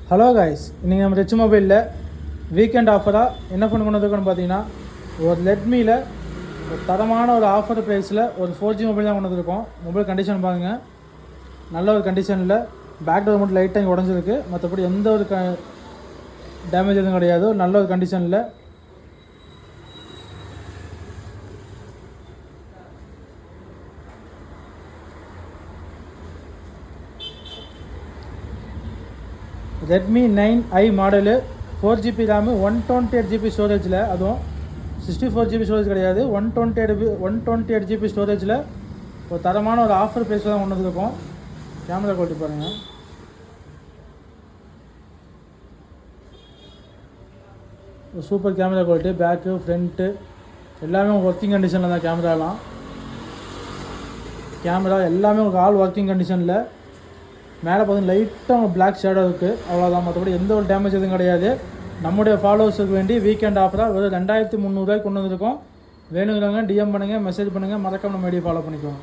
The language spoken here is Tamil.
ஹலோ காய்ஸ், இன்றைக்கி நம்ம ரிச் மொபைலில் வீக்கெண்ட் ஆஃபராக என்ன ஃபோன் கொண்டு வந்துருக்கோன்னு பார்த்தீங்கன்னா, ஒரு ரெட்மியில் ஒரு தரமான ஒரு ஆஃபர் ப்ரைஸில் ஒரு 4G மொபைல் தான் கொண்டு வந்துருக்கோம். மொபைல் கண்டிஷன் பாருங்கள், நல்ல ஒரு கண்டிஷனில். பேக் டோர் மட்டும் லைட்டாக இங்கே உடஞ்சிருக்கு, மற்றபடி எந்த ஒரு டேமேஜ் எதுவும் கிடையாது. ஒரு நல்ல ஒரு கண்டிஷனில் Redmi 9i model, 4GB RAM, 128GB ஸ்டோரேஜில். அதுவும் 64GB ஸ்டோரேஜ் கிடையாது, 128GB ஸ்டோரேஜில் ஒரு தரமான ஒரு ஆஃபர் ப்ரைஸில் தான் கொண்டு வந்துருக்கோம். கேமரா குவாலிட்டி பாருங்கள், ஒரு super camera quality. Back front எல்லாமே ஒர்க்கிங் கண்டிஷனில் தான். கேமரா எல்லாமே உங்களுக்கு ஆல் ஒர்க்கிங் கண்டிஷனில். மேலே பார்த்தீங்கன்னா லைட்டாக பிளாக் ஷேடோ இருக்குது, அவ்வளோதான். மற்றபடி எந்த ஒரு டேமேஜ் எதுவும் கிடையாது. நம்முடைய ஃபாலோவர்ஸுக்கு வேண்டி வீக்கெண்ட் ஆஃபராக ஒரு 2300 கொண்டு வந்திருக்கோம். வேணுங்கிறவங்க டிஎம் பண்ணுங்கள், மெசேஜ் பண்ணுங்கள், மறக்காம நம்ம ஐடியை ஃபாலோ பண்ணிக்குவோம்.